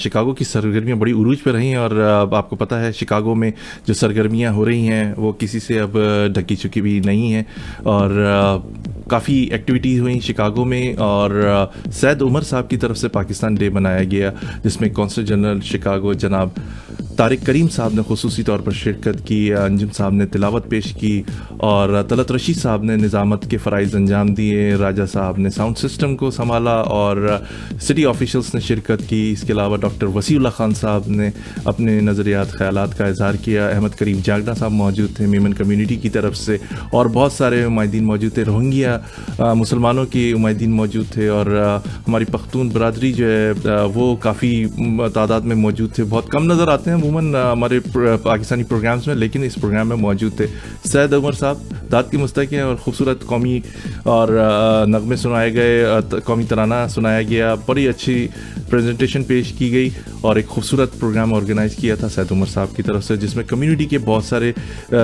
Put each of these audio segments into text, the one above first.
Chicago کی سرگرمیاں بڑی عروج پہ رہی ہیں، اور اب آپ کو پتہ ہے شکاگو میں جو سرگرمیاں ہو رہی ہیں وہ کسی سے اب ڈھکی چھکی بھی نہیں ہیں، اور کافی ایکٹیویٹیز ہوئیں شکاگو میں. اور سید عمر صاحب کی طرف سے پاکستان ڈے منایا گیا، جس میں کونسل جنرل شکاگو جناب طارق کریم صاحب نے خصوصی طور پر شرکت کی. انجم صاحب نے تلاوت پیش کی، اور طلعت رشید صاحب نے نظامت کے فرائض انجام دیے. راجہ صاحب نے ساؤنڈ سسٹم کو سنبھالا، اور سٹی آفیشلز نے شرکت کی. اس کے علاوہ ڈاکٹر وسیع اللہ خان صاحب نے اپنے نظریات خیالات کا اظہار کیا. احمد کریم جاگڑا صاحب موجود تھے میمن کمیونٹی کی طرف سے، اور بہت سارے عمائدین موجود تھے. روہنگیا مسلمانوں کے عمائدین موجود تھے، اور ہماری پختون برادری جو ہے وہ کافی تعداد میں موجود تھے. بہت کم نظر آتے ہیں عموماً ہمارے پاکستانی پروگرامز میں، لیکن اس پروگرام میں موجود تھے. سید عمر صاحب داد کی مستحق ہیں، اور خوبصورت قومی اور نغمے سنائے گئے، قومی ترانہ سنایا گیا. بڑی اچھی پریزنٹیشن پیش کی گئی، اور ایک خوبصورت پروگرام آرگنائز کیا تھا سید عمر صاحب کی طرف سے، جس میں کمیونٹی کے بہت سارے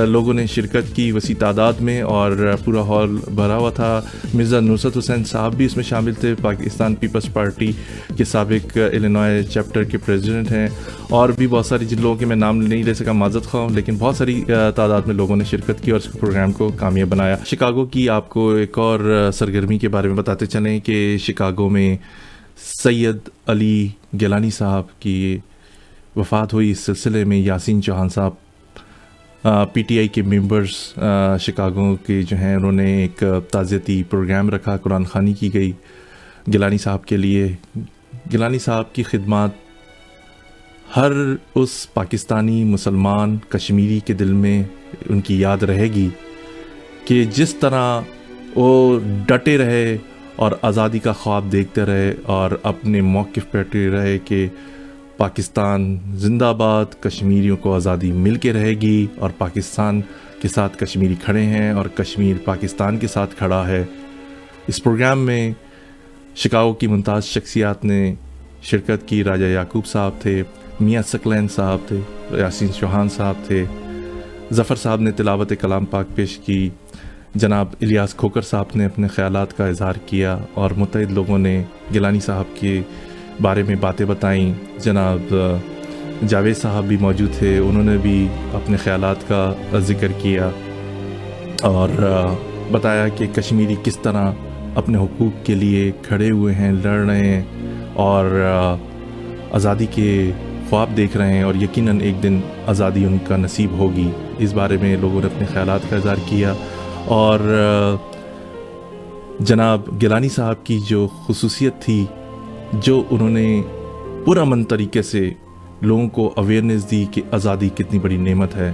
لوگوں نے شرکت کی وسیع تعداد میں، اور پورا ہال بھرا ہوا تھا. مرزا نصرت حسین صاحب بھی اس میں شامل تھے، پاکستان پیپلز پارٹی کے سابق الینوائے چیپٹر کے پریزیڈنٹ ہیں، اور بھی بہت ساری جن لوگوں کے میں نام نہیں لے سکا معذرت خواہ ہوں، لیکن بہت ساری تعداد میں لوگوں نے شرکت کی اور اس پروگرام کو کامیاب بنایا. شکاگو کی آپ کو ایک اور سرگرمی کے بارے میں بتاتے چلیں کہ شکاگو میں سید علی گیلانی صاحب کی وفات ہوئی. اس سلسلے میں یاسین چوہان صاحب پی ٹی آئی کے ممبرز شکاگو کے جو ہیں انہوں نے ایک تعزیتی پروگرام رکھا، قرآن خوانی کی گئی گیلانی صاحب کے لیے. گیلانی صاحب کی خدمات ہر اس پاکستانی مسلمان کشمیری کے دل میں ان کی یاد رہے گی کہ جس طرح وہ ڈٹے رہے اور آزادی کا خواب دیکھتے رہے، اور اپنے موقف پہ ڈٹے رہے کہ پاکستان زندہ باد، کشمیریوں کو آزادی مل کے رہے گی، اور پاکستان کے ساتھ کشمیری کھڑے ہیں، اور کشمیر پاکستان کے ساتھ کھڑا ہے. اس پروگرام میں شکاگو کی ممتاز شخصیات نے شرکت کی. راجہ یعقوب صاحب تھے، میاں سکلین صاحب تھے، یاسین چوہان صاحب تھے، ظفر صاحب نے تلاوت کلام پاک پیش کی، جناب الیاس کھوکر صاحب نے اپنے خیالات کا اظہار کیا، اور متعدد لوگوں نے گیلانی صاحب کے بارے میں باتیں بتائیں. جناب جاوید صاحب بھی موجود تھے، انہوں نے بھی اپنے خیالات کا ذکر کیا، اور بتایا کہ کشمیری کس طرح اپنے حقوق کے لیے کھڑے ہوئے ہیں، لڑ رہے ہیں، اور آزادی کے خواب دیکھ رہے ہیں، اور یقیناً ایک دن آزادی ان کا نصیب ہوگی. اس بارے میں لوگوں نے اپنے خیالات کا اظہار کیا. اور جناب گیلانی صاحب کی جو خصوصیت تھی، جو انہوں نے پرامن طریقے سے لوگوں کو اویئرنیس دی کہ آزادی کتنی بڑی نعمت ہے،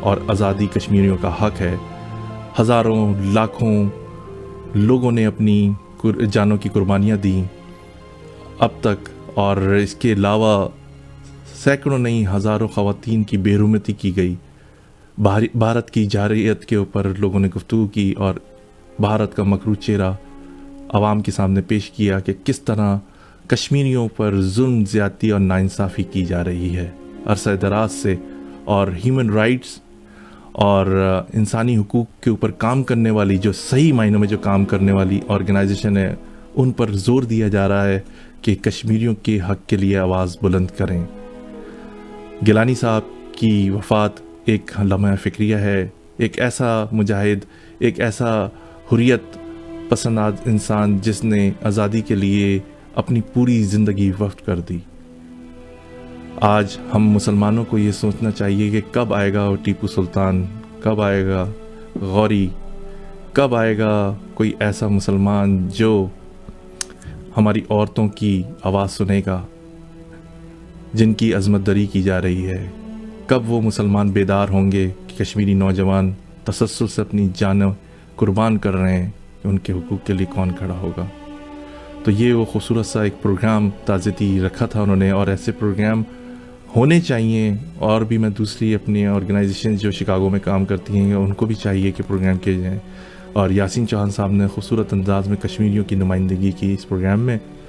اور آزادی کشمیریوں کا حق ہے. ہزاروں لاکھوں لوگوں نے اپنی جانوں کی قربانیاں دیں اب تک، اور اس کے علاوہ سینکڑوں نہیں ہزاروں خواتین کی بے حرمتی کی گئی. بھارت کی جارحیت کے اوپر لوگوں نے گفتگو کی، اور بھارت کا مکروہ چہرہ عوام کے سامنے پیش کیا کہ کس طرح کشمیریوں پر ظلم، زیادتی اور ناانصافی کی جا رہی ہے عرصہ دراز سے. اور ہیومن رائٹس اور انسانی حقوق کے اوپر کام کرنے والی، جو صحیح معنوں میں جو کام کرنے والی آرگنائزیشن ہے، ان پر زور دیا جا رہا ہے کہ کشمیریوں کے حق کے لیے آواز بلند کریں. گیلانی صاحب کی وفات ایک لمحہ فکریہ ہے. ایک ایسا مجاہد، ایک ایسا حریت پسند انسان جس نے آزادی کے لیے اپنی پوری زندگی وقف کر دی. آج ہم مسلمانوں کو یہ سوچنا چاہیے کہ کب آئے گا وہ ٹیپو سلطان، کب آئے گا غوری، کب آئے گا کوئی ایسا مسلمان جو ہماری عورتوں کی آواز سنے گا جن کی عظمت دری کی جا رہی ہے. کب وہ مسلمان بیدار ہوں گے کہ کشمیری نوجوان تسلسل سے اپنی جانیں قربان کر رہے ہیں کہ ان کے حقوق کے لیے کون کھڑا ہوگا. تو یہ وہ خوبصورت سا ایک پروگرام تعزیتی رکھا تھا انہوں نے، اور ایسے پروگرام ہونے چاہیے. اور بھی میں دوسری اپنی آرگنائزیشن جو شکاگو میں کام کرتی ہیں ان کو بھی چاہیے کہ پروگرام کیے جائیں. اور یاسین چوہان صاحب نے خوبصورت انداز میں کشمیریوں کی نمائندگی کی اس پروگرام میں.